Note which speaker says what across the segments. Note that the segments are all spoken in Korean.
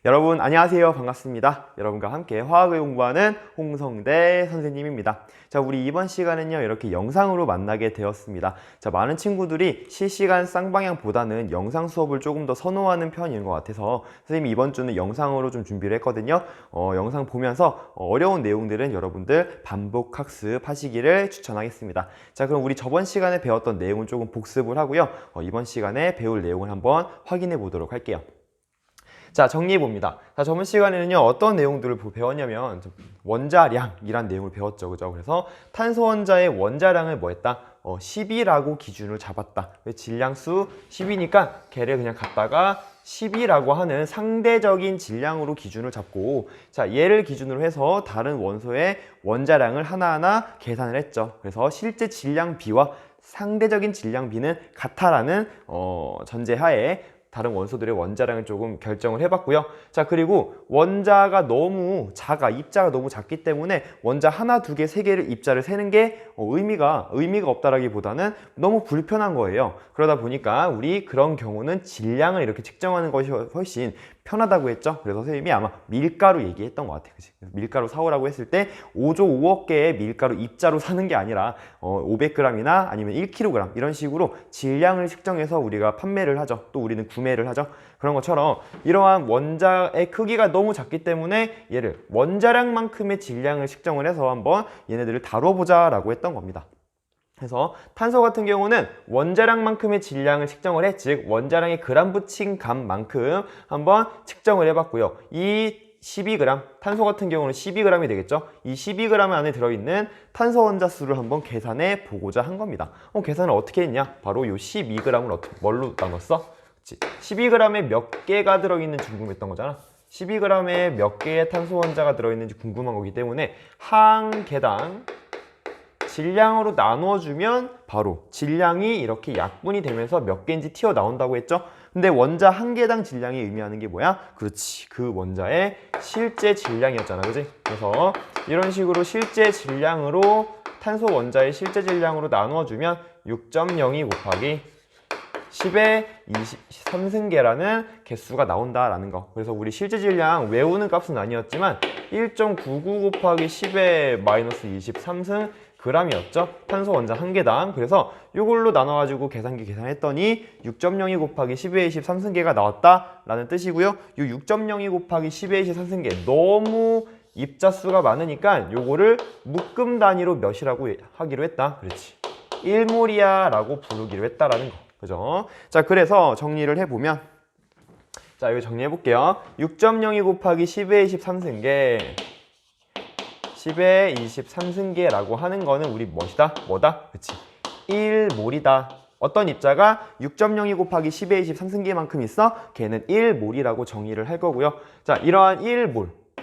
Speaker 1: 여러분 안녕하세요. 반갑습니다. 여러분과 함께 화학을 공부하는 홍성대 선생님입니다. 자, 우리 이번 시간은요, 이렇게 영상으로 만나게 되었습니다. 자, 많은 친구들이 실시간 쌍방향보다는 영상 수업을 조금 더 선호하는 편인 것 같아서 선생님이 이번 주는 영상으로 좀 준비를 했거든요. 영상 보면서 어려운 내용들은 여러분들 반복 학습하시기를 추천하겠습니다. 자, 그럼 우리 저번 시간에 배웠던 내용을 조금 복습을 하고요. 이번 시간에 배울 내용을 한번 확인해 보도록 할게요. 자, 정리해 봅니다. 자, 저번 시간에는요, 어떤 내용들을 배웠냐면 원자량이란 내용을 배웠죠. 그죠? 그래서 탄소 원자의 원자량을 뭐 했다? 10이라고 기준을 잡았다. 질량수 10이니까 걔를 그냥 갖다가 10이라고 하는 상대적인 질량으로 기준을 잡고, 자, 얘를 기준으로 해서 다른 원소의 원자량을 하나하나 계산을 했죠. 그래서 실제 질량 B와 상대적인 질량 B는 같다라는 전제하에 다른 원소들의 원자량을 조금 결정을 해봤고요. 자, 그리고 원자가 너무 작아, 입자가 너무 작기 때문에 원자 하나, 두 개, 세 개를 입자를 세는 게 의미가 없다라기보다는 너무 불편한 거예요. 그러다 보니까 우리 그런 경우는 질량을 이렇게 측정하는 것이 훨씬 편하다고 했죠. 그래서 선생님이 아마 밀가루 얘기했던 것 같아요. 그치? 밀가루 사오라고 했을 때 5조 5억 개의 밀가루 입자로 사는 게 아니라 500g이나 아니면 1kg 이런 식으로 질량을 측정해서 우리가 판매를 하죠. 또 우리는 구매를 하죠. 그런 것처럼 이러한 원자의 크기가 너무 작기 때문에 얘를 원자량만큼의 질량을 측정을 해서 한번 얘네들을 다뤄보자 라고 했던 겁니다. 그래서 탄소 같은 경우는 원자량만큼의 질량을 측정을 해, 즉 원자량의 그람 붙인 값만큼 한번 측정을 해봤고요. 이 12g, 탄소 같은 경우는 12g이 되겠죠. 이 12g 안에 들어있는 탄소 원자 수를 한번 계산해 보고자 한 겁니다. 계산을 어떻게 했냐? 바로 이 12g을 뭘로 나눴어? 12g에 몇 개가 들어있는지 궁금했던 거잖아. 12g에 몇 개의 탄소 원자가 들어있는지 궁금한 거기 때문에 한 개당 질량으로 나누어주면 바로 질량이 이렇게 약분이 되면서 몇 개인지 튀어나온다고 했죠. 근데 원자 한 개당 질량이 의미하는 게 뭐야? 그렇지, 그 원자의 실제 질량이었잖아, 그지? 그래서 이런 식으로 실제 질량으로 탄소 원자의 실제 질량으로 나누어주면 6.02 곱하기 10의 23승계라는 개수가 나온다라는 거. 그래서 우리 실제 질량 외우는 값은 아니었지만 1.99 곱하기 10의 마이너스 23승 g이었죠. 탄소 원자 한 개당. 그래서 이걸로 나눠가지고 계산기 계산했더니 6.02 곱하기 10의 23승계가 나왔다라는 뜻이고요. 이 6.02 곱하기 10의 23승계 너무 입자수가 많으니까 요거를 묶음 단위로 몇이라고 하기로 했다. 그렇지. 1몰이야 라고 부르기로 했다라는 거. 그죠? 자, 그래서 정리를 해보면, 자, 여기 정리해 볼게요. 6.02 곱하기 10의 23승계 10의 23승계라고 하는 거는 우리 뭐다? 그치? 1몰이다. 어떤 입자가 6.02 곱하기 10의 23승계만큼 있어? 걔는 1몰이라고 정의를 할 거고요. 자, 이러한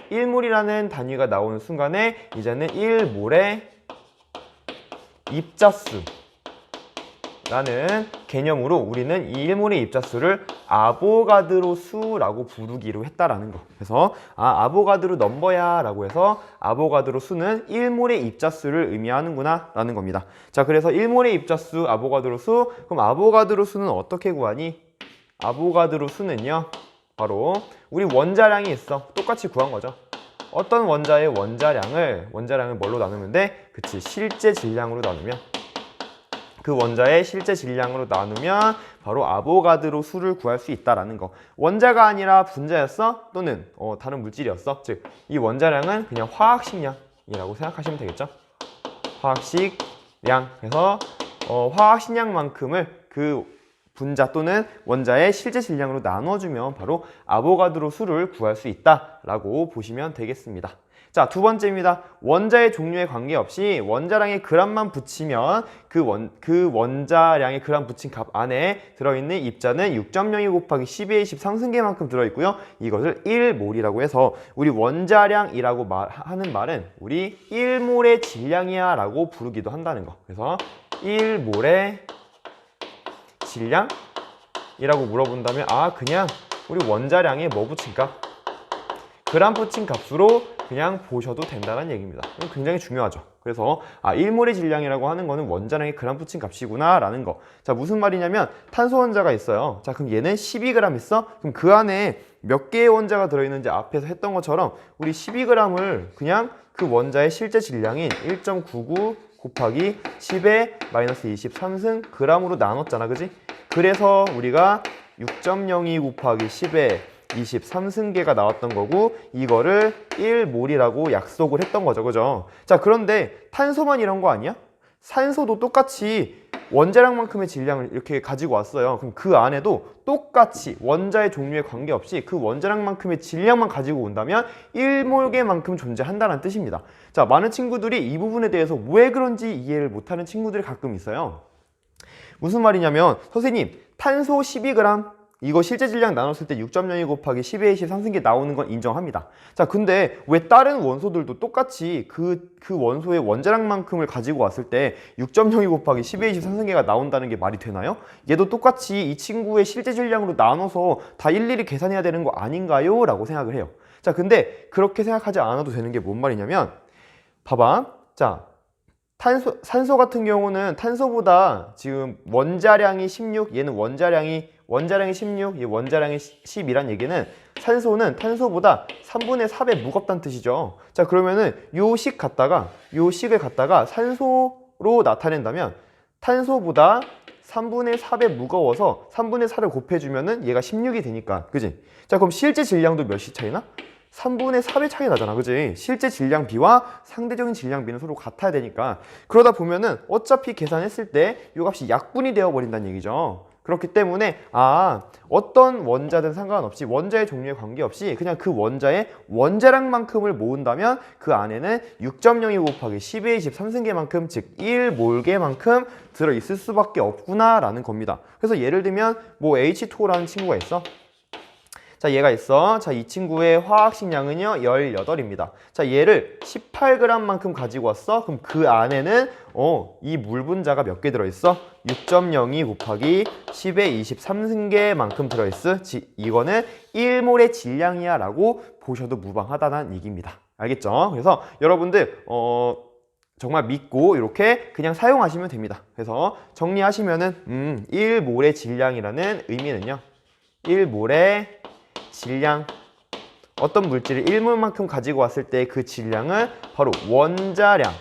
Speaker 1: 1몰이라는 단위가 나오는 순간에 이제는 1몰의 입자수 라는 개념으로 우리는 이 1몰의 입자수를 아보가드로 수라고 부르기로 했다라는 거. 그래서 아보가드로 넘버야 라고 해서 아보가드로 수는 1몰의 입자수를 의미하는구나 라는 겁니다. 자, 그래서 1몰의 입자수 아보가드로 수, 그럼 아보가드로 수는 어떻게 구하니? 아보가드로 수는요, 바로 우리 원자량이 있어. 똑같이 구한 거죠. 어떤 원자의 원자량을 뭘로 나누면 돼? 그치, 실제 질량으로 나누면, 그 원자의 실제 질량으로 나누면 바로 아보가드로 수를 구할 수 있다라는 거. 원자가 아니라 분자였어? 또는 다른 물질이었어? 즉, 이 원자량은 그냥 화학식량이라고 생각하시면 되겠죠? 화학식량. 그래서 화학식량만큼을 그 분자 또는 원자의 실제 질량으로 나눠주면 바로 아보가드로 수를 구할 수 있다라고 보시면 되겠습니다. 자, 두 번째입니다. 원자의 종류에 관계없이 원자량의 g만 붙이면 그 원자량의 g 붙인 값 안에 들어있는 입자는 6.02 곱하기 10의 23승계만큼 들어있고요. 이것을 1몰이라고 해서 우리 원자량이라고 하는 말은 우리 1몰의 질량이야 라고 부르기도 한다는 거. 그래서 1몰의 질량이라고 물어본다면 그냥 우리 원자량에 뭐 붙인 값? 그램/층 값으로 그냥 보셔도 된다는 얘기입니다. 굉장히 중요하죠. 그래서 1몰의 질량이라고 하는 거는 원자량의 그램/층 값이구나 라는 거. 자, 무슨 말이냐면 탄소 원자가 있어요. 자, 그럼 얘는 12g 있어? 그럼 그 안에 몇 개의 원자가 들어있는지 앞에서 했던 것처럼 우리 12g을 그냥 그 원자의 실제 질량인 1.99 곱하기 10의 마이너스 23승 g으로 나눴잖아, 그지? 그래서 우리가 6.02 곱하기 10의 23승계가 나왔던 거고, 이거를 1몰이라고 약속을 했던 거죠, 그죠? 자, 그런데 탄소만 이런 거 아니야? 산소도 똑같이 원자량만큼의 질량을 이렇게 가지고 왔어요. 그럼 그 안에도 똑같이 원자의 종류에 관계없이 그 원자량만큼의 질량만 가지고 온다면 1몰계만큼 존재한다는 뜻입니다. 자, 많은 친구들이 이 부분에 대해서 왜 그런지 이해를 못하는 친구들이 가끔 있어요. 무슨 말이냐면, 선생님, 탄소 12g 이거 실제 질량 나눴을 때 6.02 곱하기 10의 23승계 나오는 건 인정합니다. 자, 근데 왜 다른 원소들도 똑같이 그 원소의 원자량만큼을 가지고 왔을 때 6.02 곱하기 10의 23승계가 나온다는 게 말이 되나요? 얘도 똑같이 이 친구의 실제 질량으로 나눠서 다 일일이 계산해야 되는 거 아닌가요? 라고 생각을 해요. 자, 근데 그렇게 생각하지 않아도 되는 게 뭔 말이냐면, 봐봐. 자, 산소 같은 경우는 탄소보다 지금 원자량이 16, 얘는 원자량이 16, 얘 원자량이 10이란 얘기는 산소는 탄소보다 3분의 4배 무겁다는 뜻이죠. 자, 그러면은 요 식을 갖다가 산소로 나타낸다면 탄소보다 3분의 4배 무거워서 3분의 4를 곱해주면은 얘가 16이 되니까, 그지? 자, 그럼 실제 질량도 몇이 차이나? 3분의 4배 차이 나잖아, 그지? 실제 질량 B와 상대적인 질량 B는 서로 같아야 되니까, 그러다 보면은 어차피 계산했을 때 이 값이 약분이 되어 버린다는 얘기죠. 그렇기 때문에 어떤 원자든 상관없이 원자의 종류에 관계없이 그냥 그 원자의 원자량만큼을 모은다면 그 안에는 6.02 곱하기 10의 23승계만큼, 즉 1몰계만큼 들어있을 수밖에 없구나 라는 겁니다. 그래서 예를 들면 뭐 H2O라는 친구가 있어. 자, 얘가 있어. 자, 이 친구의 화학식량은요 18입니다. 자, 얘를 18g만큼 가지고 왔어. 그럼 그 안에는 이 물 분자가 몇 개 들어있어? 6.02 곱하기 10의 23승계만큼 들어있어. 이거는 1몰의 질량이야 라고 보셔도 무방하다는 얘기입니다. 알겠죠? 그래서 여러분들 정말 믿고 이렇게 그냥 사용하시면 됩니다. 그래서 정리하시면은 1몰의 질량이라는 의미는요, 1몰의 질량, 어떤 물질을 1몰만큼 가지고 왔을 때 그 질량은 바로 원자량,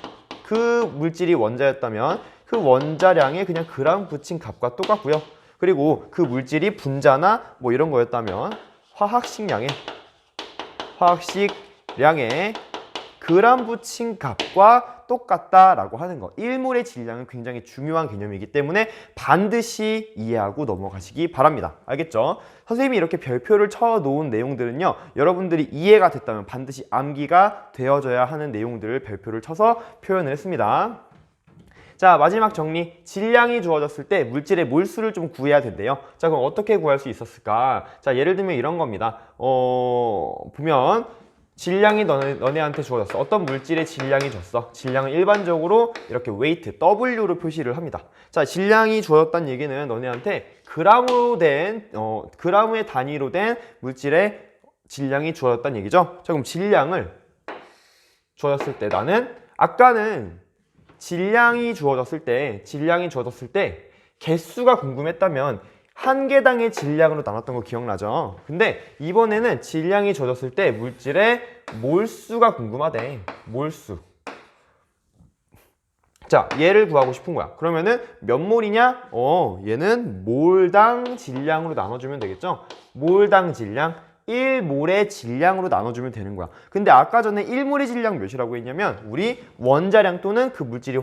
Speaker 1: 그 물질이 원자였다면 그 원자량의 그냥 그램/층 값과 똑같고요. 그리고 그 물질이 분자나 뭐 이런 거였다면 화학식량의 그램/층 값과 똑같다라고 하는 거. 1몰의 질량은 굉장히 중요한 개념이기 때문에 반드시 이해하고 넘어가시기 바랍니다. 알겠죠? 선생님이 이렇게 별표를 쳐놓은 내용들은요, 여러분들이 이해가 됐다면 반드시 암기가 되어져야 하는 내용들을 별표를 쳐서 표현을 했습니다. 자, 마지막 정리. 질량이 주어졌을 때 물질의 몰수를 좀 구해야 된대요. 자, 그럼 어떻게 구할 수 있었을까? 자, 예를 들면 이런 겁니다. 보면 질량이 너네한테 주어졌어. 어떤 물질의 질량이 줬어. 질량은 일반적으로 이렇게 웨이트, W로 표시를 합니다. 자, 질량이 주어졌다는 얘기는 너네한테 그램의 단위로 된 물질의 질량이 주어졌다는 얘기죠. 자, 그럼 질량을 주어졌을 때 나는 아까는 질량이 주어졌을 때 개수가 궁금했다면 한 개당의 질량으로 나눴던 거 기억나죠? 근데 이번에는 질량이 주어졌을 때 물질의 몰수가 궁금하대. 몰수. 자, 얘를 구하고 싶은 거야. 그러면은 몇 몰이냐? 얘는 몰당 질량으로 나눠주면 되겠죠? 몰당 질량. 1몰의 질량으로 나눠주면 되는 거야. 근데 아까 전에 1몰의 질량 몇이라고 했냐면 우리 원자량 또는 그 물질이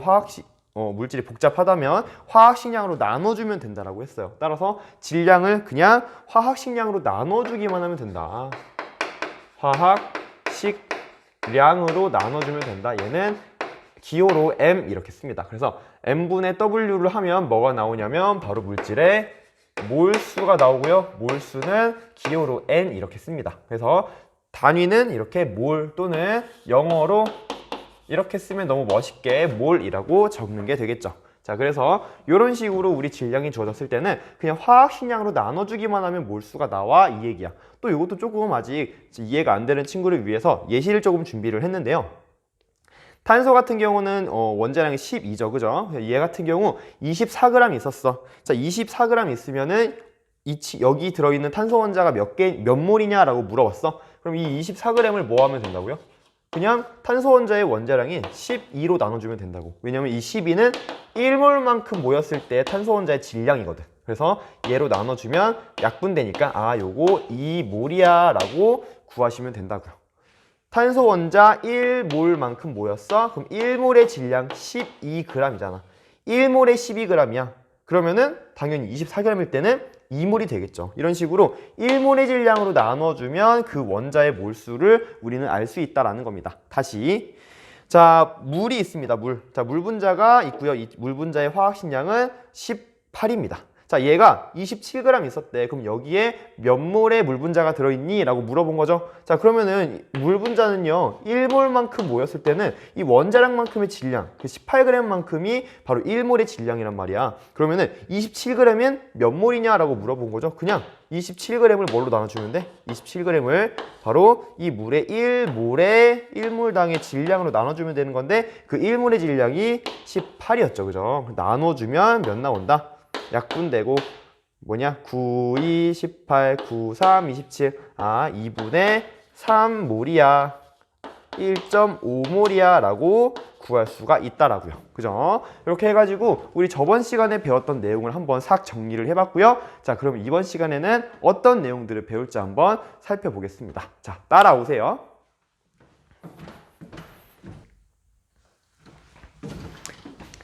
Speaker 1: 물질이 복잡하다면 화학식량으로 나눠주면 된다라고 했어요. 따라서 질량을 그냥 화학식량으로 나눠주기만 하면 된다. 화학식량으로 나눠주면 된다. 얘는 기호로 M 이렇게 씁니다. 그래서 M분의 W를 하면 뭐가 나오냐면 바로 물질의 몰수가 나오고요. 몰수는 기호로 N 이렇게 씁니다. 그래서 단위는 이렇게 몰 또는 영어로 이렇게 쓰면 너무 멋있게 몰이라고 적는 게 되겠죠. 자, 그래서 이런 식으로 우리 질량이 주어졌을 때는 그냥 화학식량으로 나눠주기만 하면 몰수가 나와, 이 얘기야. 또 이것도 조금 아직 이해가 안 되는 친구를 위해서 예시를 조금 준비를 했는데요. 탄소 같은 경우는 원자량이 12죠, 그죠? 얘 같은 경우 24g 있었어. 자, 24g 있으면은 여기 들어있는 탄소 원자가 몇 몰이냐라고 물어봤어. 그럼 이 24g을 뭐 하면 된다고요? 그냥 탄소 원자의 원자량이 12로 나눠주면 된다고. 왜냐면 이 12는 1몰만큼 모였을 때 탄소 원자의 질량이거든. 그래서 얘로 나눠주면 약분되니까 아, 요거 2몰이야 라고 구하시면 된다고요. 탄소 원자 1몰만큼 모였어? 그럼 1몰의 질량 12g이잖아. 1몰에 12g이야. 그러면은 당연히 24g일 때는 2몰이 되겠죠. 이런 식으로 1몰의 질량으로 나눠주면 그 원자의 몰수를 우리는 알 수 있다라는 겁니다. 다시. 자, 물이 있습니다. 물. 자, 물 분자가 있고요. 이 물 분자의 화학식량은 18입니다. 자, 얘가 27g 있었대. 그럼 여기에 몇 몰의 물 분자가 들어있니? 라고 물어본 거죠. 자, 그러면은 물 분자는요 1몰만큼 모였을 때는 이 원자량만큼의 질량, 그 18g만큼이 바로 1몰의 질량이란 말이야. 그러면은 27g은 몇 몰이냐? 라고 물어본 거죠. 그냥 27g을 뭘로 나눠주면 돼? 27g을 바로 이 물의 1몰의 1몰당의 질량으로 나눠주면 되는 건데 그 1몰의 질량이 18이었죠. 그죠? 나눠주면 몇 나온다? 약분되고 뭐냐? 9, 2, 18, 9, 3, 27. 아, 2분의 3몰이야. 1.5몰이야 라고 구할 수가 있다라고요. 그죠? 이렇게 해가지고 우리 저번 시간에 배웠던 내용을 한번 싹 정리를 해봤고요. 자, 그럼 이번 시간에는 어떤 내용들을 배울지 한번 살펴보겠습니다. 자, 따라오세요.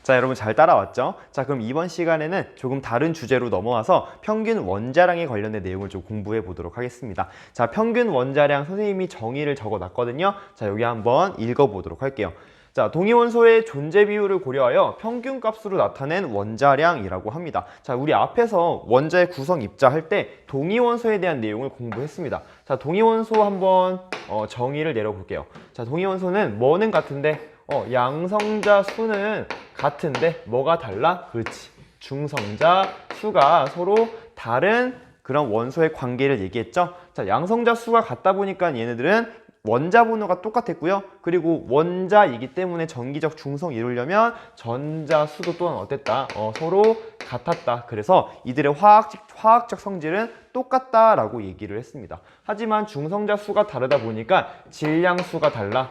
Speaker 1: 자, 여러분 잘 따라왔죠? 자, 그럼 이번 시간에는 조금 다른 주제로 넘어와서 평균 원자량에 관련된 내용을 좀 공부해 보도록 하겠습니다. 자, 평균 원자량 선생님이 정의를 적어 놨거든요. 자, 여기 한번 읽어 보도록 할게요. 자, 동위원소의 존재 비율을 고려하여 평균값으로 나타낸 원자량이라고 합니다. 자, 우리 앞에서 원자의 구성 입자 할 때 동위원소에 대한 내용을 공부했습니다. 자, 동위원소 한번 정의를 내려볼게요. 자, 동위원소는 뭐는 같은데 양성자 수는 같은데 뭐가 달라? 그렇지. 중성자 수가 서로 다른 그런 원소의 관계를 얘기했죠. 자, 양성자 수가 같다 보니까 얘네들은 원자 번호가 똑같았고요. 그리고 원자이기 때문에 전기적 중성을 이루려면 전자 수도 또한 어땠다? 서로 같았다. 그래서 이들의 화학적 성질은 똑같다라고 얘기를 했습니다. 하지만 중성자 수가 다르다 보니까 질량 수가 달라.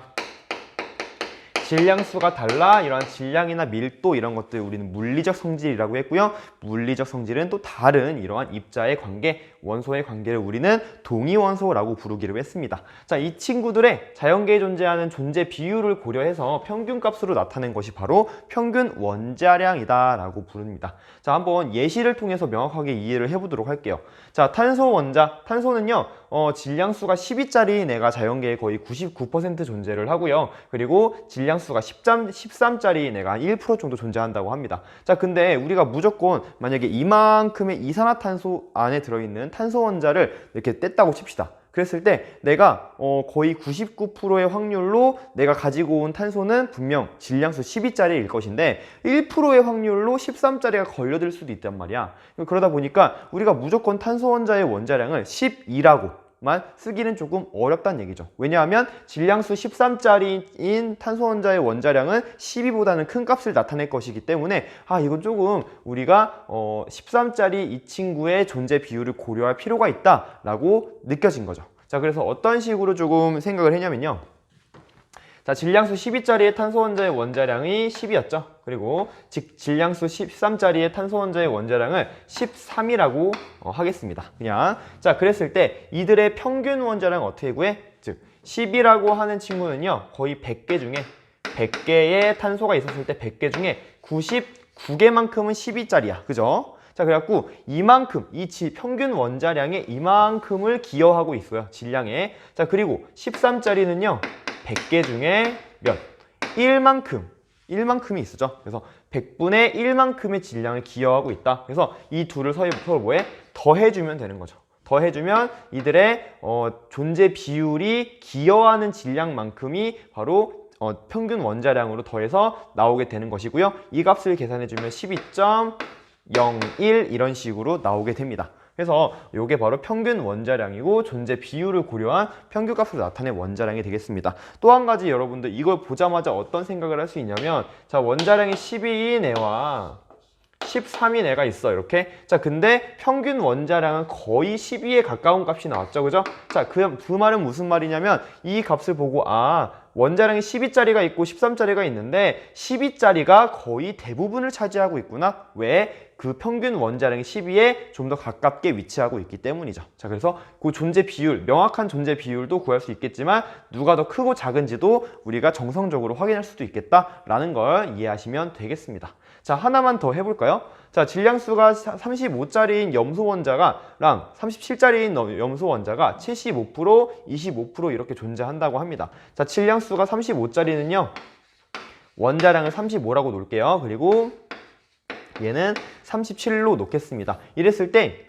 Speaker 1: 질량수가 달라. 이러한 질량이나 밀도 이런 것들 우리는 물리적 성질이라고 했고요. 물리적 성질은 또 다른 이러한 입자의 관계, 원소의 관계를 우리는 동위원소라고 부르기로 했습니다. 자, 이 친구들의 자연계에 존재하는 존재 비율을 고려해서 평균값으로 나타낸 것이 바로 평균 원자량이다 라고 부릅니다. 자, 한번 예시를 통해서 명확하게 이해를 해보도록 할게요. 자, 탄소 원자, 탄소는요 질량수가 12짜리 내가 자연계에 거의 99% 존재를 하고요. 그리고 질량수가 13짜리 내가 1% 정도 존재한다고 합니다. 자, 근데 우리가 무조건 만약에 이만큼의 이산화탄소 안에 들어있는 탄소 원자를 이렇게 뗐다고 칩시다. 그랬을 때 내가 거의 99%의 확률로 내가 가지고 온 탄소는 분명 질량수 12짜리일 것인데 1%의 확률로 13짜리가 걸려들 수도 있단 말이야. 그러다 보니까 우리가 무조건 탄소 원자의 원자량을 12라고 만 쓰기는 조금 어렵다는 얘기죠. 왜냐하면 질량수 13짜리인 탄소 원자의 원자량은 12보다는 큰 값을 나타낼 것이기 때문에 이건 조금 우리가 13짜리 이 친구의 존재 비율을 고려할 필요가 있다라고 느껴진 거죠. 자, 그래서 어떤 식으로 조금 생각을 했냐면요. 자, 질량수 12짜리의 탄소 원자의 원자량이 10이었죠. 그리고 질량수 13짜리의 탄소 원자의 원자량을 13이라고 하겠습니다. 그냥. 자, 그랬을 때 이들의 평균 원자량 어떻게 구해? 즉 10이라고 하는 친구는요. 거의 100개 중에 100개의 탄소가 있었을 때 100개 중에 99개만큼은 12짜리야. 그죠? 자, 그래갖고 이만큼 이 평균 원자량의 이만큼을 기여하고 있어요. 질량에. 자, 그리고 13짜리는요. 100개 중에 몇? 1만큼이 있었죠. 그래서 100분의 1만큼의 질량을 기여하고 있다. 그래서 이 둘을 서로 뭐해? 더해주면 되는 거죠. 더해주면 이들의 존재 비율이 기여하는 질량만큼이 바로 평균 원자량으로 더해서 나오게 되는 것이고요. 이 값을 계산해주면 12.01 이런 식으로 나오게 됩니다. 그래서 이게 바로 평균 원자량이고 존재 비율을 고려한 평균값을 나타낸 원자량이 되겠습니다. 또 한 가지 여러분들 이걸 보자마자 어떤 생각을 할 수 있냐면 자, 원자량이 12인 애와 13인 애가 있어 이렇게. 자, 근데 평균 원자량은 거의 12에 가까운 값이 나왔죠, 그죠? 자, 그 말은 무슨 말이냐면 이 값을 보고 원자량이 12짜리가 있고 13짜리가 있는데 12짜리가 거의 대부분을 차지하고 있구나. 왜? 그 평균 원자량이 12에 좀 더 가깝게 위치하고 있기 때문이죠. 자, 그래서 그 존재 비율, 명확한 존재 비율도 구할 수 있겠지만 누가 더 크고 작은지도 우리가 정성적으로 확인할 수도 있겠다라는 걸 이해하시면 되겠습니다. 자, 하나만 더 해볼까요? 자, 질량수가 35짜리인 염소 원자가랑 37짜리인 염소 원자가 75%, 25% 이렇게 존재한다고 합니다. 자, 질량수가 35짜리는요. 원자량을 35라고 놓을게요. 그리고 얘는 37로 놓겠습니다. 이랬을 때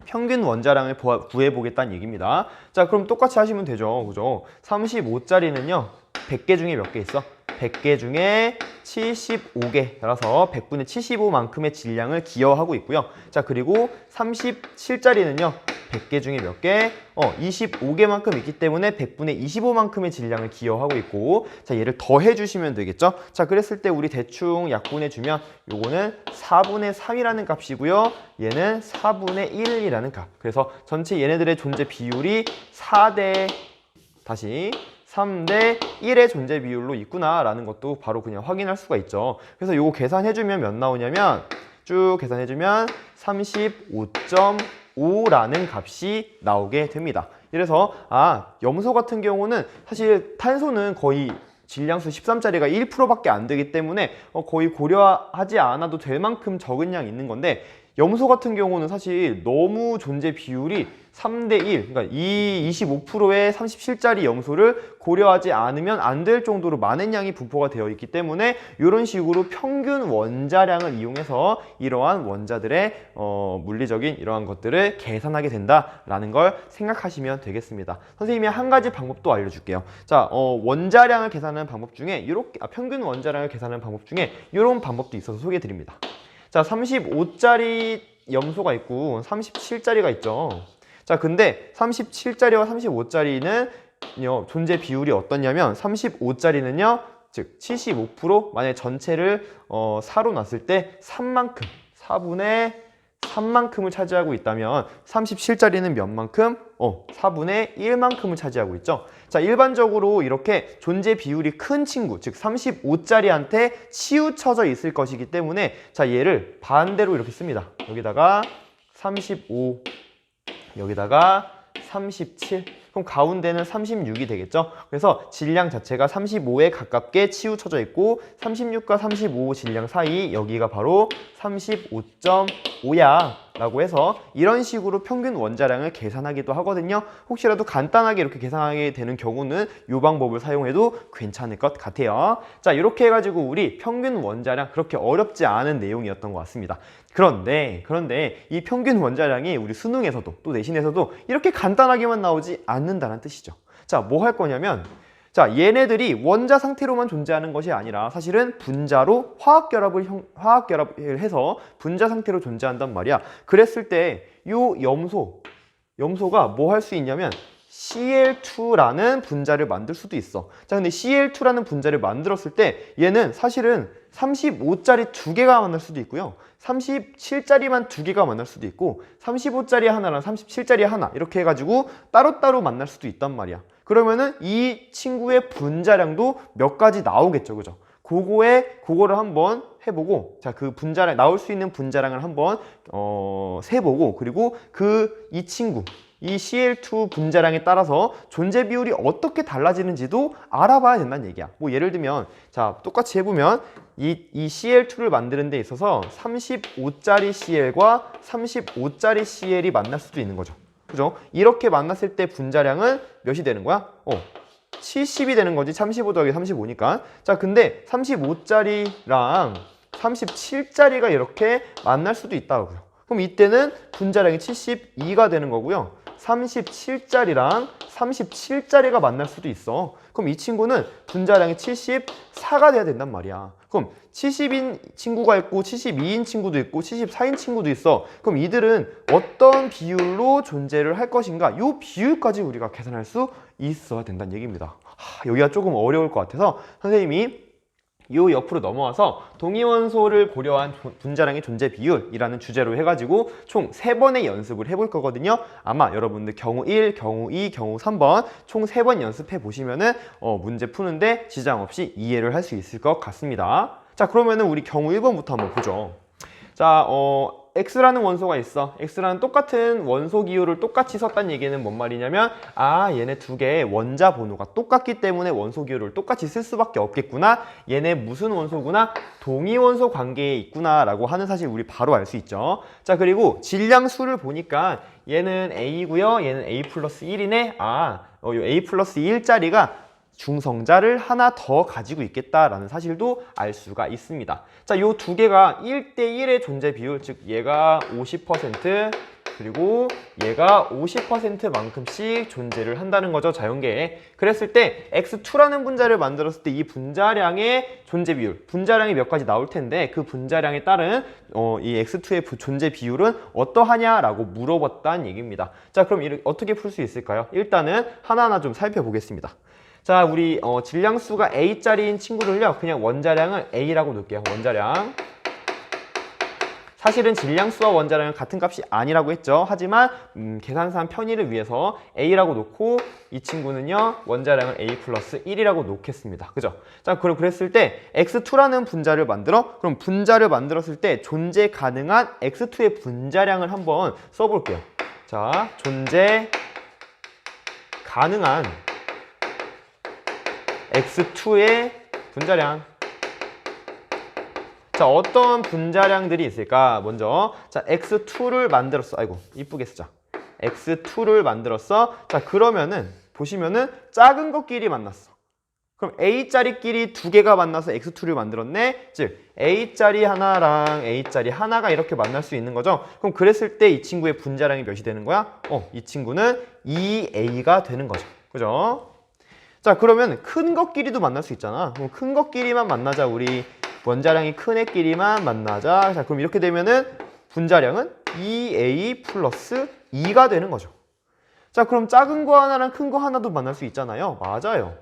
Speaker 1: 평균 원자량을 구해보겠다는 얘기입니다. 자, 그럼 똑같이 하시면 되죠. 그죠? 35짜리는요. 100개 중에 몇 개 있어? 100개 중에 75개, 따라서 100분의 75만큼의 질량을 기여하고 있고요. 자, 그리고 37짜리는요. 100개 중에 몇 개? 25개만큼 있기 때문에 100분의 25만큼의 질량을 기여하고 있고, 자, 얘를 더해 주시면 되겠죠? 자, 그랬을 때 우리 대충 약분해 주면 요거는 4분의 3이라는 값이고요. 얘는 4분의 1이라는 값. 그래서 전체 얘네들의 존재 비율이 3대 1의 존재 비율로 있구나라는 것도 바로 그냥 확인할 수가 있죠. 그래서 요거 계산해주면 몇 나오냐면 쭉 계산해주면 35.5라는 값이 나오게 됩니다. 이래서 염소 같은 경우는 사실 탄소는 거의 질량수 13짜리가 1%밖에 안 되기 때문에 거의 고려하지 않아도 될 만큼 적은 양이 있는 건데, 염소 같은 경우는 사실 너무 존재 비율이 3대 1, 그러니까 이 25%의 37짜리 염소를 고려하지 않으면 안 될 정도로 많은 양이 분포가 되어 있기 때문에 이런 식으로 평균 원자량을 이용해서 이러한 원자들의 물리적인 이러한 것들을 계산하게 된다라는 걸 생각하시면 되겠습니다. 선생님이 한 가지 방법도 알려줄게요. 자, 원자량을 계산하는 방법 중에 이렇게 평균 원자량을 계산하는 방법 중에 이런 방법도 있어서 소개해 드립니다. 자, 35짜리 염소가 있고 37짜리가 있죠. 자, 근데 37짜리와 35짜리는 존재 비율이 어떻냐면 35짜리는요, 즉 75%, 만약에 전체를 4로 놨을 때 3만큼, 4분의 3만큼을 차지하고 있다면 37짜리는 몇 만큼? 4분의 1만큼을 차지하고 있죠. 자, 일반적으로 이렇게 존재 비율이 큰 친구, 즉 35짜리한테 치우쳐져 있을 것이기 때문에 자, 얘를 반대로 이렇게 씁니다. 여기다가 35, 여기다가 37, 그럼 가운데는 36이 되겠죠. 그래서 질량 자체가 35에 가깝게 치우쳐져 있고 36과 35 질량 사이, 여기가 바로 35.5야 라고 해서 이런 식으로 평균 원자량을 계산하기도 하거든요. 혹시라도 간단하게 이렇게 계산하게 되는 경우는 이 방법을 사용해도 괜찮을 것 같아요. 자, 이렇게 해가지고 우리 평균 원자량, 그렇게 어렵지 않은 내용이었던 것 같습니다. 그런데 이 평균 원자량이 우리 수능에서도 또 내신에서도 이렇게 간단하게만 나오지 않는다는 뜻이죠. 자, 뭐 할 거냐면, 자, 얘네들이 원자 상태로만 존재하는 것이 아니라 사실은 분자로 화학결합을 해서 분자 상태로 존재한단 말이야. 그랬을 때 요 염소가 뭐 할 수 있냐면 Cl2라는 분자를 만들 수도 있어. 자, 근데 Cl2라는 분자를 만들었을 때 얘는 사실은 35짜리 2개가 만날 수도 있고요. 37짜리만 2개가 만날 수도 있고 35짜리 하나랑 37짜리 하나 이렇게 해가지고 따로따로 만날 수도 있단 말이야. 그러면은 이 친구의 분자량도 몇 가지 나오겠죠, 그죠? 그거를 한번 해보고, 자, 그 분자량, 나올 수 있는 분자량을 한번 세보고, 그리고 이 친구, 이 Cl2 분자량에 따라서 존재 비율이 어떻게 달라지는지도 알아봐야 된다는 얘기야. 뭐 예를 들면, 자, 똑같이 해보면 이 Cl2를 만드는 데 있어서 35짜리 Cl과 35짜리 Cl이 만날 수도 있는 거죠. 그죠? 이렇게 만났을 때 분자량은 몇이 되는 거야? 70이 되는 거지. 35 더하기 35니까. 자, 근데 35짜리랑 37짜리가 이렇게 만날 수도 있다고요. 그럼 이때는 분자량이 72가 되는 거고요. 37짜리랑 37자리가 만날 수도 있어. 그럼 이 친구는 분자량이 74가 돼야 된단 말이야. 그럼 70인 친구가 있고 72인 친구도 있고 74인 친구도 있어. 그럼 이들은 어떤 비율로 존재를 할 것인가? 이 비율까지 우리가 계산할 수 있어야 된다는 얘기입니다. 여기가 조금 어려울 것 같아서 선생님이 요 옆으로 넘어와서 동위원소를 고려한 분자량의 존재 비율이라는 주제로 해가지고 총 3번의 연습을 해볼 거거든요. 아마 여러분들 경우 1, 경우 2, 경우 3번 총 3번 연습해 보시면은 문제 푸는데 지장 없이 이해를 할 수 있을 것 같습니다. 자, 그러면은 우리 경우 1번부터 한번 보죠. 자, X라는 원소가 있어. X라는 똑같은 원소 기호를 똑같이 썼다는 얘기는 뭔 말이냐면 얘네 두 개의 원자 번호가 똑같기 때문에 원소 기호를 똑같이 쓸 수밖에 없겠구나. 얘네 무슨 원소구나? 동위원소 관계에 있구나 라고 하는 사실 우리 바로 알 수 있죠. 자, 그리고 질량수를 보니까 얘는 A고요. 얘는 A 플러스 1이네. 요 A 플러스 1짜리가 중성자를 하나 더 가지고 있겠다라는 사실도 알 수가 있습니다. 자, 요 두 개가 1대1의 존재 비율, 즉 얘가 50% 그리고 얘가 50%만큼씩 존재를 한다는 거죠, 자연계에. 그랬을 때 X2라는 분자를 만들었을 때 이 분자량의 존재 비율, 분자량이 몇 가지 나올 텐데 그 분자량에 따른 이 X2의 존재 비율은 어떠하냐라고 물어봤다는 얘기입니다. 자, 그럼 어떻게 풀 수 있을까요? 일단은 하나하나 좀 살펴보겠습니다. 자, 우리 질량수가 A짜리인 친구를요, 그냥 원자량을 A라고 놓을게요. 원자량. 사실은 질량수와 원자량은 같은 값이 아니라고 했죠. 하지만 계산상 편의를 위해서 A라고 놓고 이 친구는요, 원자량을 A 플러스 1이라고 놓겠습니다. 그죠? 자, 그럼 그랬을 때 X2라는 분자를 만들어? 그럼 분자를 만들었을 때 존재 가능한 X2의 분자량을 한번 써볼게요. 자, 존재 가능한 X2의 분자량. 자, 어떤 분자량들이 있을까? 먼저, 자, X2를 만들었어. 아이고, 이쁘게 쓰자. X2를 만들었어. 자, 그러면은, 보시면은, 작은 것끼리 만났어. 그럼 A짜리끼리 두 개가 만나서 X2를 만들었네? 즉, A짜리 하나랑 A짜리 하나가 이렇게 만날 수 있는 거죠? 그럼 그랬을 때 이 친구의 분자량이 몇이 되는 거야? 이 친구는 2A가 되는 거죠. 그죠? 자, 그러면 큰 것끼리도 만날 수 있잖아. 그럼 큰 것끼리만 만나자. 우리 원자량이 큰 애끼리만 만나자. 자, 그럼 이렇게 되면은 분자량은 2A 플러스 2가 되는 거죠. 자, 그럼 작은 거 하나랑 큰 거 하나도 만날 수 있잖아요. 맞아요.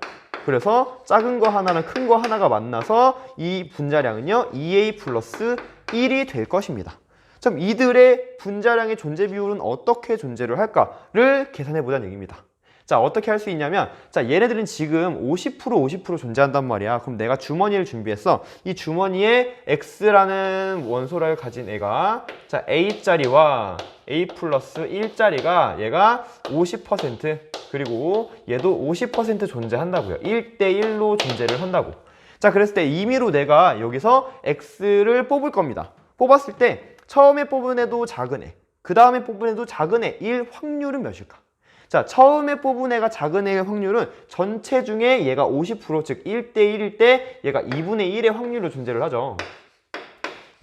Speaker 1: 그래서 작은 거 하나랑 큰 거 하나가 만나서 이 분자량은요, 2A 플러스 1이 될 것입니다. 그럼 이들의 분자량의 존재 비율은 어떻게 존재를 할까를 계산해 보자는 얘기입니다. 자, 어떻게 할 수 있냐면, 자, 얘네들은 지금 50% 존재한단 말이야. 그럼 내가 주머니를 준비했어. 이 주머니에 X라는 원소를 가진 애가, 자, A짜리와 A 플러스 1짜리가 얘가 50% 그리고 얘도 50% 존재한다고요. 1대1로 존재를 한다고. 자, 그랬을 때 임의로 내가 여기서 X를 뽑을 겁니다. 뽑았을 때 처음에 뽑은 애도 작은 애, 그 다음에 뽑은 애도 작은 애일 확률은 몇일까? 자, 처음에 뽑은 애가 작은 애의 확률은 전체 중에 얘가 50%, 즉 1대1일 때 얘가 2분의 1의 확률로 존재를 하죠.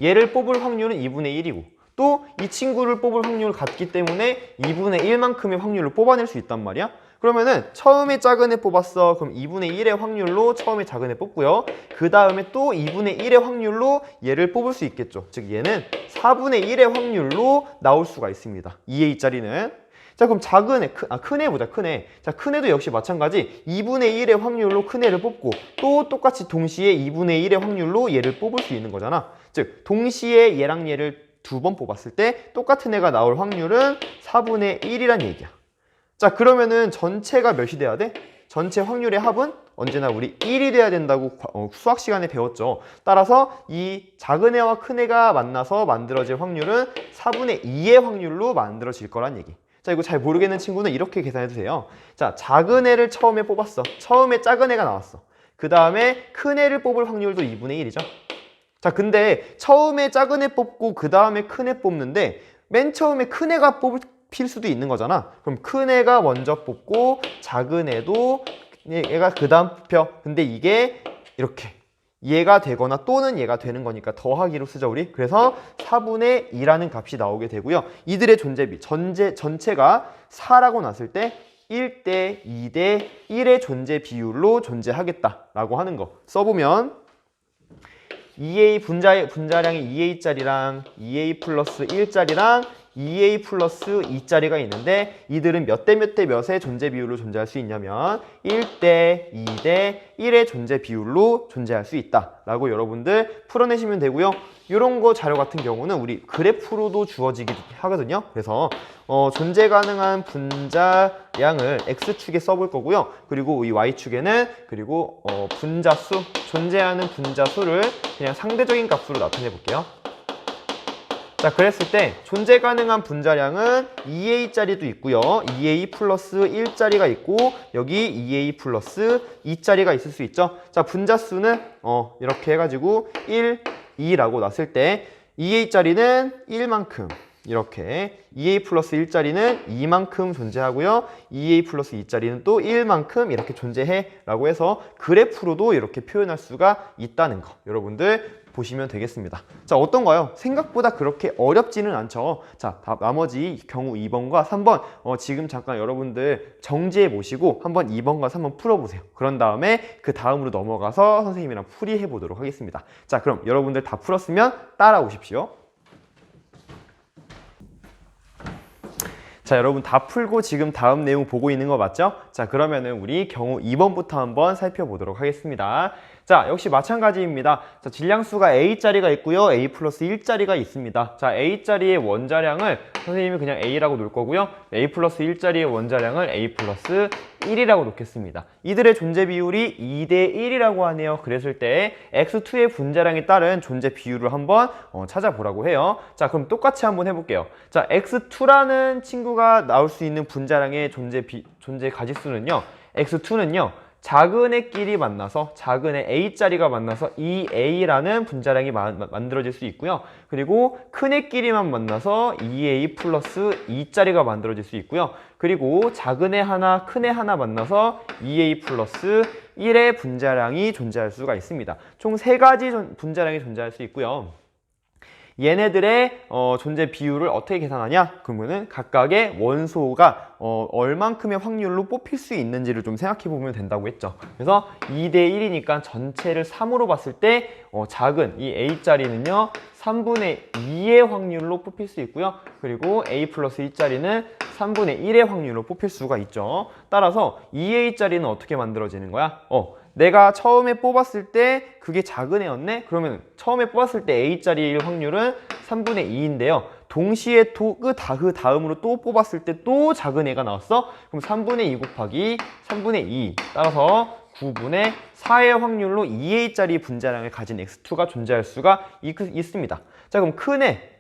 Speaker 1: 얘를 뽑을 확률은 2분의 1이고 또 이 친구를 뽑을 확률을 같기 때문에 2분의 1만큼의 확률을 뽑아낼 수 있단 말이야. 그러면은 처음에 작은 애 뽑았어. 그럼 2분의 1의 확률로 처음에 작은 애 뽑고요. 그 다음에 또 2분의 1의 확률로 얘를 뽑을 수 있겠죠. 즉 얘는 4분의 1의 확률로 나올 수가 있습니다. 2A짜리는. 자, 그럼 작은 애, 큰 애 보자, 큰 애. 자, 큰 애도 역시 마찬가지 2분의 1의 확률로 큰 애를 뽑고 또 똑같이 동시에 2분의 1의 확률로 얘를 뽑을 수 있는 거잖아. 즉, 동시에 얘랑 얘를 두 번 뽑았을 때 똑같은 애가 나올 확률은 4분의 1이란 얘기야. 자, 그러면은 전체가 몇이 돼야 돼? 전체 확률의 합은 언제나 우리 1이 돼야 된다고 수학 시간에 배웠죠. 따라서 이 작은 애와 큰 애가 만나서 만들어질 확률은 4분의 2의 확률로 만들어질 거란 얘기. 자, 이거 잘 모르겠는 친구는 이렇게 계산해도 돼요. 자, 작은 애를 처음에 뽑았어. 처음에 작은 애가 나왔어. 그 다음에 큰 애를 뽑을 확률도 2분의 1이죠. 자, 근데 처음에 작은 애 뽑고 그 다음에 큰 애 뽑는데 맨 처음에 큰 애가 뽑힐 수도 있는 거잖아. 그럼 큰 애가 먼저 뽑고 작은 애도 얘가 그 다음 뽑혀. 근데 이게 이렇게 얘가 되거나 또는 얘가 되는 거니까 더하기로 쓰죠, 우리. 그래서 4분의 2라는 값이 나오게 되고요. 이들의 존재비, 전체가 4라고 났을 때 1대 2대 1의 존재 비율로 존재하겠다라고 하는 거 써보면 2A 분자량이 2A짜리랑 2A 플러스 1짜리랑 2A 플러스 2짜리가 있는데 이들은 몇 대 몇 대 몇의 존재 비율로 존재할 수 있냐면 1대 2대 1의 존재 비율로 존재할 수 있다라고 여러분들 풀어내시면 되고요. 이런 거 자료 같은 경우는 우리 그래프로도 주어지기도 하거든요. 그래서 존재 가능한 분자량을 X축에 써볼 거고요. 그리고 이 Y축에는 그리고 분자수, 존재하는 분자수를 그냥 상대적인 값으로 나타내 볼게요. 자, 그랬을 때 존재 가능한 분자량은 2A짜리도 있고요. 2A 플러스 1짜리가 있고 여기 2A 플러스 2짜리가 있을 수 있죠. 자, 분자수는 이렇게 해가지고 1, 2라고 놨을 때 2A짜리는 1만큼 이렇게 2A 플러스 1짜리는 2만큼 존재하고요. 2A 플러스 2짜리는 또 1만큼 이렇게 존재해 라고 해서 그래프로도 이렇게 표현할 수가 있다는 거 여러분들 보시면 되겠습니다. 자, 어떤가요? 생각보다 그렇게 어렵지는 않죠. 자, 나머지 경우 2번과 3번 지금 잠깐 여러분들 정지해 보시고 한번 2번과 3번 풀어보세요. 그런 다음에 그 다음으로 넘어가서 선생님이랑 풀이해 보도록 하겠습니다. 자, 그럼 여러분들 다 풀었으면 따라오십시오. 자, 여러분 다 풀고 지금 다음 내용 보고 있는 거 맞죠? 자, 그러면은 우리 경우 2번부터 한번 살펴보도록 하겠습니다. 자, 역시 마찬가지입니다. 자, 질량수가 A짜리가 있고요. A 플러스 1짜리가 있습니다. 자, A짜리의 원자량을 선생님이 그냥 A라고 놓을 거고요. A 플러스 1짜리의 원자량을 A 플러스 1이라고 놓겠습니다. 이들의 존재 비율이 2대 1이라고 하네요. 그랬을 때 X2의 분자량에 따른 존재 비율을 한번 찾아보라고 해요. 자, 그럼 똑같이 한번 해볼게요. 자, X2라는 친구가 나올 수 있는 분자량의 존재 가지수는요. X2는요. 작은 애끼리 만나서 작은 애 A짜리가 만나서 2A라는 분자량이 만들어질 수 있고요. 그리고 큰 애끼리만 만나서 2A 플러스 2짜리가 만들어질 수 있고요. 그리고 작은 애 하나, 큰 애 하나 만나서 2A 플러스 1의 분자량이 존재할 수가 있습니다. 총 3가지 분자량이 존재할 수 있고요. 얘네들의 존재 비율을 어떻게 계산하냐? 그러면은 각각의 원소가 얼만큼의 확률로 뽑힐 수 있는지를 좀 생각해 보면 된다고 했죠. 그래서 2대 1이니까 전체를 3으로 봤을 때 작은 이 A짜리는요 3분의 2의 확률로 뽑힐 수 있고요. 그리고 A 플러스 2짜리는 3분의 1의 확률로 뽑힐 수가 있죠. 따라서 2A짜리는 어떻게 만들어지는 거야? 내가 처음에 뽑았을 때 그게 작은 애였네? 그러면 처음에 뽑았을 때 A짜리의 확률은 3분의 2인데요. 동시에 그 다음으로 또 뽑았을 때 또 작은 애가 나왔어? 그럼 3분의 2 곱하기 3분의 2 따라서 9분의 4의 확률로 2A짜리 분자량을 가진 X2가 존재할 수가 있습니다. 자, 그럼 큰 애.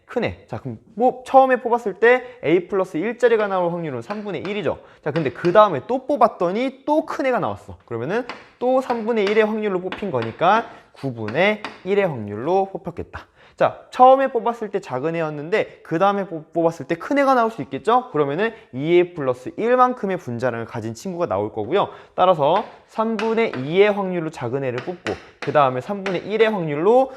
Speaker 1: 자, 그럼 처음에 뽑았을 때 A 플러스 1짜리가 나올 확률은 3분의 1이죠. 자, 근데 그 다음에 또 뽑았더니 또 큰 애가 나왔어. 그러면은 또 3분의 1의 확률로 뽑힌 거니까 9분의 1의 확률로 뽑혔겠다. 자, 처음에 뽑았을 때 작은 애였는데 그 다음에 뽑았을 때 큰 애가 나올 수 있겠죠? 그러면은 2A 플러스 1만큼의 분자량을 가진 친구가 나올 거고요. 따라서 3분의 2의 확률로 작은 애를 뽑고 그 다음에 3분의 1의 확률로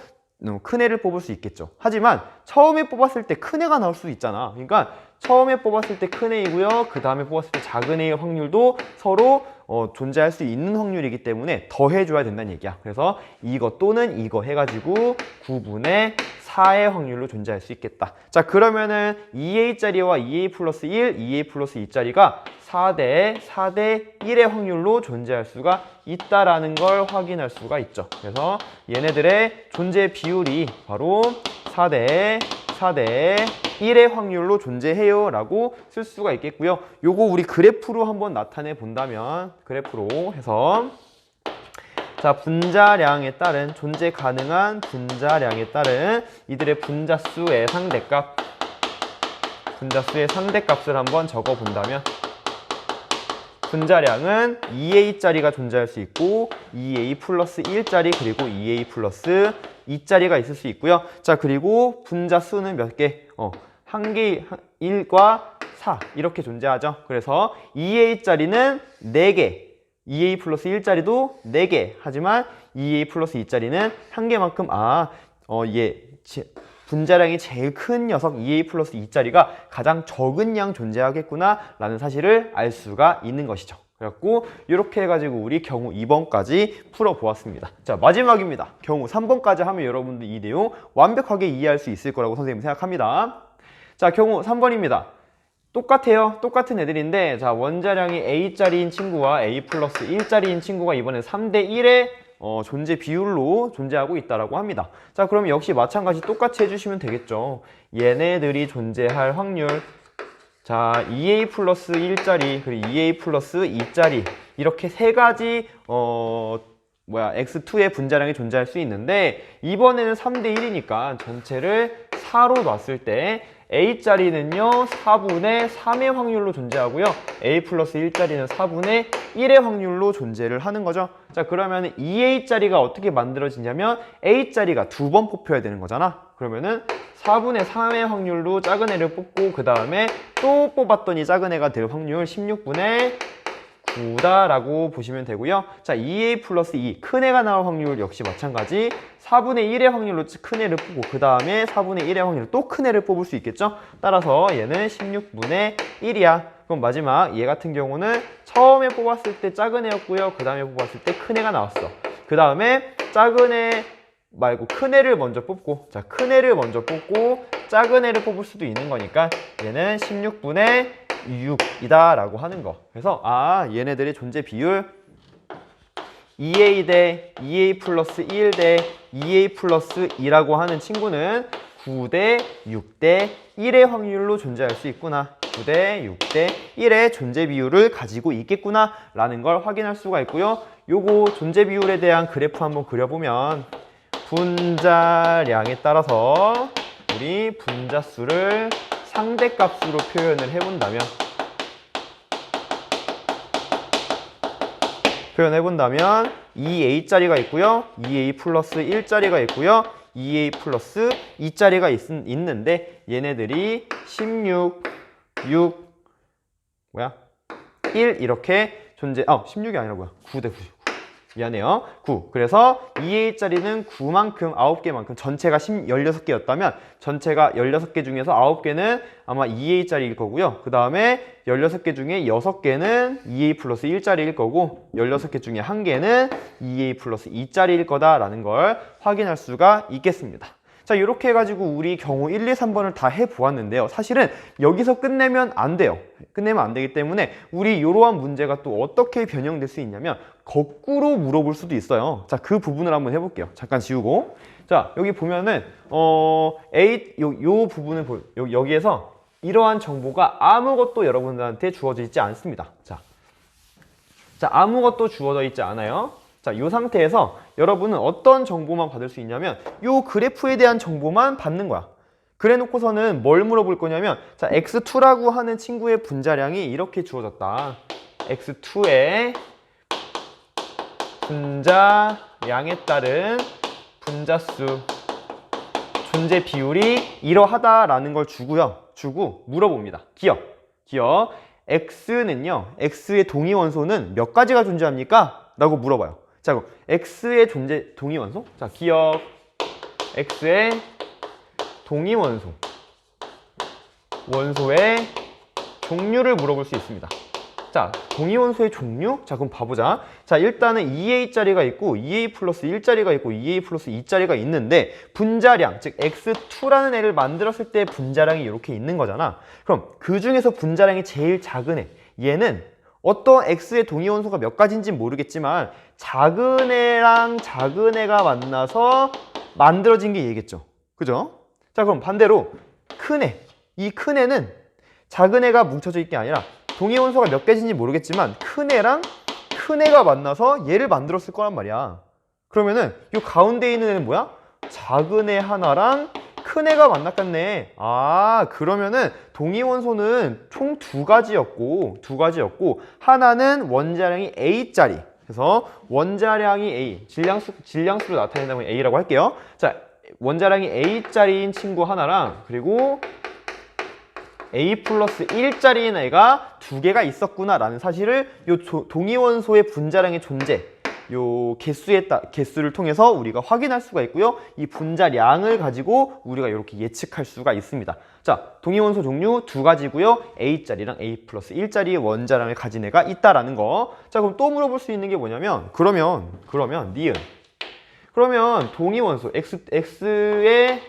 Speaker 1: 큰 애를 뽑을 수 있겠죠. 하지만 처음에 뽑았을 때 큰 애가 나올 수 있잖아. 그러니까 처음에 뽑았을 때 큰 애이고요. 그 다음에 뽑았을 때 작은 애의 확률도 서로 존재할 수 있는 확률이기 때문에 더해줘야 된다는 얘기야. 그래서 이거 또는 이거 해가지고 9분의 4의 확률로 존재할 수 있겠다. 자, 그러면은 2A짜리와 2A 플러스 1, 2A 플러스 2짜리가 4대 1의 확률로 존재할 수가 있다라는 걸 확인할 수가 있죠. 그래서 얘네들의 존재 비율이 바로 4대 1의 확률로 존재해요 라고 쓸 수가 있겠고요. 요거 우리 그래프로 한번 나타내 본다면 그래프로 해서 자, 분자량에 따른 존재 가능한 분자량에 따른 이들의 분자수의 상대값을 한번 적어 본다면 분자량은 2A짜리가 존재할 수 있고 2A 플러스 1짜리 그리고 2A 플러스 2짜리가 있을 수 있고요. 자, 그리고 분자수는 몇 개? 1개, 1과 4 이렇게 존재하죠. 그래서 2A짜리는 4개 2A 플러스 1짜리도 4개 하지만 2A 플러스 2짜리는 1개만큼 분자량이 제일 큰 녀석 2A 플러스 2짜리가 가장 적은 양 존재하겠구나 라는 사실을 알 수가 있는 것이죠. 그래갖고 이렇게 해가지고 우리 경우 2번까지 풀어보았습니다. 자, 마지막입니다. 경우 3번까지 하면 여러분들 이 내용 완벽하게 이해할 수 있을 거라고 선생님은 생각합니다. 자, 경우 3번입니다. 똑같아요. 똑같은 애들인데, 자, 원자량이 A짜리인 친구와 A 플러스 1짜리인 친구가 이번에 3대 1의 존재 비율로 존재하고 있다고 합니다. 자, 그럼 역시 마찬가지 똑같이 해주시면 되겠죠. 얘네들이 존재할 확률, 자, 2A 플러스 1짜리, 그리고 2A 플러스 2짜리, 이렇게 세 가지 X2의 분자량이 존재할 수 있는데, 이번에는 3대 1이니까 전체를 4로 놨을 때 A짜리는요 4분의 3의 확률로 존재하고요, A 플러스 1짜리는 4분의 1의 확률로 존재를 하는 거죠. 자, 그러면 2A짜리가 어떻게 만들어지냐면 A짜리가 두 번 뽑혀야 되는 거잖아. 그러면은 4분의 3의 확률로 작은 애를 뽑고 그 다음에 또 뽑았더니 작은 애가 될 확률 16분의 9다라고 보시면 되고요. 자, 2A 플러스 2, 큰 애가 나올 확률 역시 마찬가지 4분의 1의 확률로 큰 애를 뽑고 그 다음에 4분의 1의 확률로 또 큰 애를 뽑을 수 있겠죠. 따라서 얘는 16분의 1이야. 그럼 마지막 얘 같은 경우는 처음에 뽑았을 때 작은 애였고요, 그 다음에 뽑았을 때 큰 애가 나왔어. 그 다음에 작은 애 말고 큰 애를 먼저 뽑고, 자, 큰 애를 먼저 뽑고 작은 애를 뽑을 수도 있는 거니까 얘는 16분의 6이다 라고 하는 거. 그래서 얘네들의 존재 비율 2A 대 2A 플러스 1 대 2A 플러스 2라고 하는 친구는 9대 6대 1의 확률로 존재할 수 있구나, 9대 6대 1의 존재 비율을 가지고 있겠구나 라는 걸 확인할 수가 있고요. 요거 존재 비율에 대한 그래프 한번 그려보면 분자량에 따라서 우리 분자수를 상대값으로 표현을 해본다면 2A짜리가 있고요, 2A 플러스 1짜리가 있고요, 2A 플러스 2짜리가 있는데 얘네들이 16, 6, 1 이렇게 16이 아니라 9대 9. 미안해요. 9. 그래서 2A짜리는 9만큼, 9개만큼, 전체가 16개였다면 전체가 16개 중에서 9개는 아마 2A짜리일 거고요. 그 다음에 16개 중에 6개는 2A 플러스 1짜리일 거고 16개 중에 1개는 2A 플러스 2짜리일 거다라는 걸 확인할 수가 있겠습니다. 자, 이렇게 해가지고 우리 경우 1, 2, 3번을 다 해보았는데요. 사실은 여기서 끝내면 안 돼요. 끝내면 안 되기 때문에 우리 이러한 문제가 또 어떻게 변형될 수 있냐면 거꾸로 물어볼 수도 있어요. 자, 그 부분을 한번 해볼게요. 잠깐 지우고. 자, 여기 보면은 요 부분을 여기에서 이러한 정보가 아무것도 여러분들한테 주어져 있지 않습니다. 자, 아무것도 주어져 있지 않아요. 자, 이 상태에서 여러분은 어떤 정보만 받을 수 있냐면 이 그래프에 대한 정보만 받는 거야. 그래 놓고서는 뭘 물어볼 거냐면, 자, X2라고 하는 친구의 분자량이 이렇게 주어졌다. X2의 분자량에 따른 분자수 존재 비율이 이러하다라는 걸 주고 물어봅니다. 기억. X는요, X의 동위 원소는 몇 가지가 존재합니까? 라고 물어봐요. 자, 그럼 X의 존재 동위 원소? 자, 기억. X의 동위 원소의 종류를 물어볼 수 있습니다. 자, 동위 원소의 종류? 자, 그럼 봐보자. 자, 일단은 2A짜리가 있고 2A 플러스 1짜리가 있고 2A 플러스 2짜리가 있는데 분자량, 즉 X2라는 애를 만들었을 때 분자량이 이렇게 있는 거잖아. 그럼 그 중에서 분자량이 제일 작은 애, 얘는 어떤 X의 동위 원소가 몇 가지인지 모르겠지만 작은 애랑 작은 애가 만나서 만들어진 게 얘겠죠. 그죠? 자, 그럼 반대로 큰 애, 이 큰 애는 작은 애가 뭉쳐져 있는 게 아니라 동위 원소가 몇 개인지 모르겠지만 큰 애랑 큰 애가 만나서 얘를 만들었을 거란 말이야. 그러면은 이 가운데 있는 애는 뭐야? 작은 애 하나랑 큰 애가 만났겠네. 그러면은 동위 원소는 총 두 가지였고 하나는 원자량이 A짜리. 그래서 원자량이 A, 질량수로 나타낸다면 A라고 할게요. 자, 원자량이 A짜리인 친구 하나랑 그리고 A 플러스 1짜리인 애가 두 개가 있었구나 라는 사실을 이 동위 원소의 분자량의 존재, 요 개수를 통해서 우리가 확인할 수가 있고요. 이 분자량을 가지고 우리가 이렇게 예측할 수가 있습니다. 자, 동위원소 종류 두 가지고요. A자리랑 A 플러스 1자리의 원자량을 가진 애가 있다라는 거. 자, 그럼 또 물어볼 수 있는 게 뭐냐면 그러면 니은. 그러면 동위원소 X의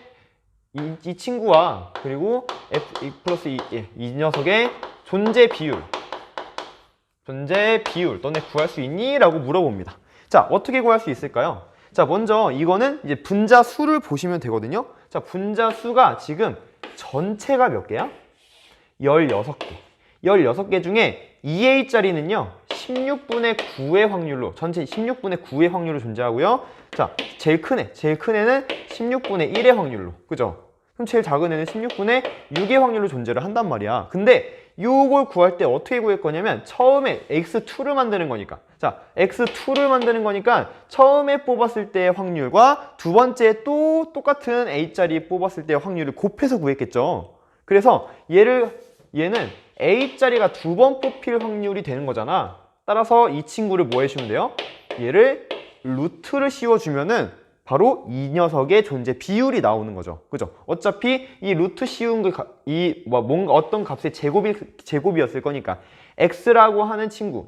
Speaker 1: 이 친구와 그리고 F 플러스 이 녀석의 존재 비율 너네 구할 수 있니? 라고 물어봅니다. 자, 어떻게 구할 수 있을까요? 자, 먼저 이거는 이제 분자수를 보시면 되거든요. 자, 분자수가 지금 전체가 몇 개야? 16개. 16개 중에 2A짜리는요 16분의 9의 확률로, 전체 16분의 9의 확률로 존재하고요. 자, 제일 큰 애는 16분의 1의 확률로, 그죠? 그럼 제일 작은 애는 16분의 6의 확률로 존재를 한단 말이야. 근데 요걸 구할 때 어떻게 구할 거냐면 처음에 x2를 만드는 거니까, 자, x2를 만드는 거니까 처음에 뽑았을 때의 확률과 두 번째 또 똑같은 A짜리 뽑았을 때의 확률을 곱해서 구했겠죠. 그래서 얘는 A짜리가 두 번 뽑힐 확률이 되는 거잖아. 따라서 이 친구를 뭐 해주면 돼요? 얘를 루트를 씌워주면은 바로 이 녀석의 존재 비율이 나오는 거죠. 그죠? 어차피 이 루트 씌운 뭔가 어떤 값의 제곱이었을 거니까 x라고 하는 친구,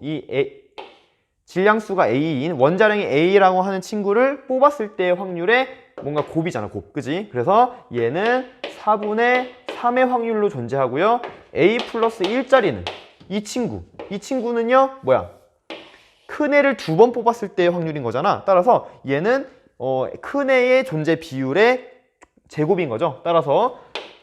Speaker 1: 질량수가 a인 원자량이 a라고 하는 친구를 뽑았을 때의 확률의 뭔가 곱이잖아, 곱. 그지? 그래서 얘는 4분의 3의 확률로 존재하고요. a 플러스 1짜리는 이 친구는요, 뭐야? 큰 애를 두 번 뽑았을 때의 확률인 거잖아. 따라서 얘는 큰 애의 존재 비율의 제곱인 거죠. 따라서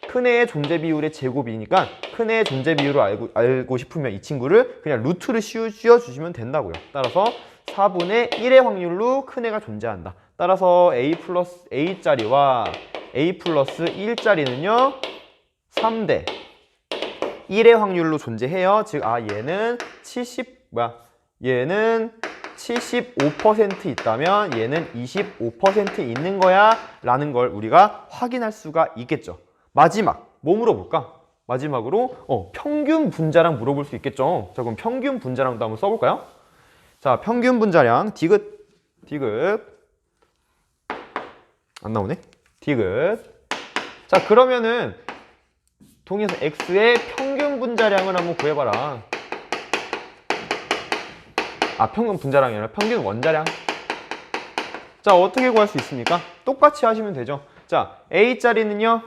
Speaker 1: 큰 애의 존재 비율의 제곱이니까 큰 애의 존재 비율을 알고 싶으면 이 친구를 그냥 루트를 씌워주시면 된다고요. 따라서 4분의 1의 확률로 큰 애가 존재한다. 따라서 A 플러스 A짜리와 A 플러스 1짜리는요 3대 1의 확률로 존재해요. 즉, 얘는 75% 있다면 얘는 25% 있는 거야 라는 걸 우리가 확인할 수가 있겠죠. 마지막 뭐 물어볼까? 마지막으로 평균 분자량 물어볼 수 있겠죠. 자, 그럼 평균 분자량도 한번 써볼까요? 자, 평균 분자량 디귿 안 나오네. 디귿. 자, 그러면은 동의에서 X의 평균 분자량을 한번 구해봐라. 평균 분자량이 아니라 평균 원자량. 자, 어떻게 구할 수 있습니까? 똑같이 하시면 되죠. 자, A짜리는요,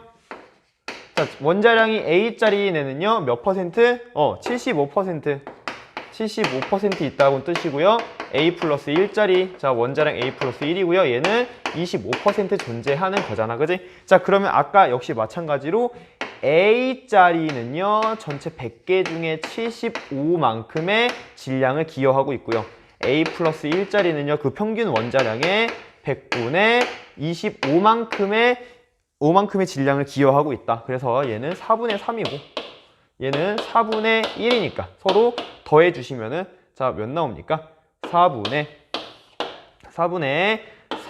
Speaker 1: 자, 원자량이 A짜리 내는요 몇 퍼센트? 75% 있다고 뜻이고요. A 플러스 1짜리, 자, 원자량 A 플러스 1이고요. 얘는 25% 존재하는 거잖아, 그지? 자, 그러면 아까 역시 마찬가지로 A짜리는요 전체 100개 중에 75만큼의 질량을 기여하고 있고요. A 플러스 1짜리는요 그 평균 원자량의 100분의 25만큼의 질량을 기여하고 있다. 그래서 얘는 4분의 3이고 얘는 4분의 1이니까 서로 더해 주시면은, 자, 몇 나옵니까? 4분의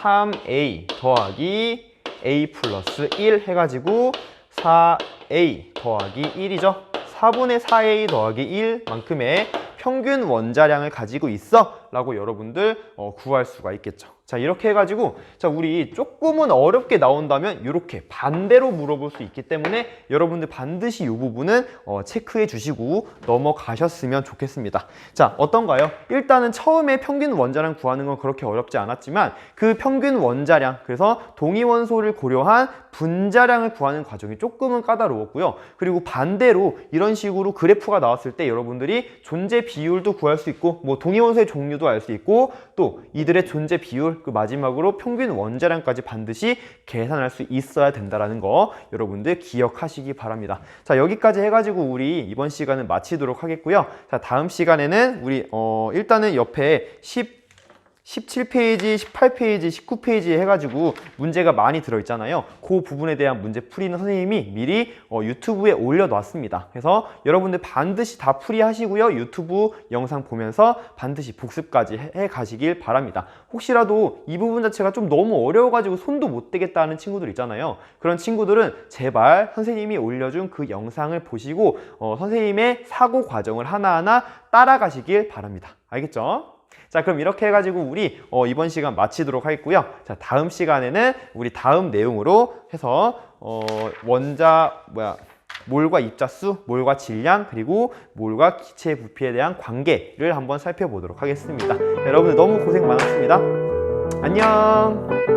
Speaker 1: 3A 더하기 A 플러스 1 해가지고 4A 더하기 1이죠. 4분의 4A 더하기 1만큼의 평균 원자량을 가지고 있어 라고 여러분들 구할 수가 있겠죠. 자, 이렇게 해가지고, 자, 우리 조금은 어렵게 나온다면 이렇게 반대로 물어볼 수 있기 때문에 여러분들 반드시 이 부분은 체크해 주시고 넘어가셨으면 좋겠습니다. 자, 어떤가요? 일단은 처음에 평균 원자량 구하는 건 그렇게 어렵지 않았지만 그 평균 원자량, 그래서 동위원소를 고려한 분자량을 구하는 과정이 조금은 까다로웠고요. 그리고 반대로 이런 식으로 그래프가 나왔을 때 여러분들이 존재 비율도 구할 수 있고 뭐 동위원소의 종류도 알 수 있고 또 이들의 존재 비율, 그 마지막으로 평균 원자량까지 반드시 계산할 수 있어야 된다는 거 여러분들 기억하시기 바랍니다. 자, 여기까지 해가지고 우리 이번 시간은 마치도록 하겠고요. 자, 다음 시간에는 우리 일단은 옆에 17페이지, 18페이지, 19페이지 해가지고 문제가 많이 들어있잖아요. 그 부분에 대한 문제 풀이는 선생님이 미리 유튜브에 올려놨습니다. 그래서 여러분들 반드시 다 풀이하시고요. 유튜브 영상 보면서 반드시 복습까지 해가시길 바랍니다. 혹시라도 이 부분 자체가 좀 너무 어려워가지고 손도 못 대겠다 하는 친구들 있잖아요. 그런 친구들은 제발 선생님이 올려준 그 영상을 보시고 선생님의 사고 과정을 하나하나 따라가시길 바랍니다. 알겠죠? 자, 그럼 이렇게 해가지고 우리 이번 시간 마치도록 하겠고요. 자, 다음 시간에는 우리 다음 내용으로 해서 몰과 입자수, 몰과 질량, 그리고 몰과 기체 부피에 대한 관계를 한번 살펴보도록 하겠습니다. 여러분들 너무 고생 많았습니다. 안녕.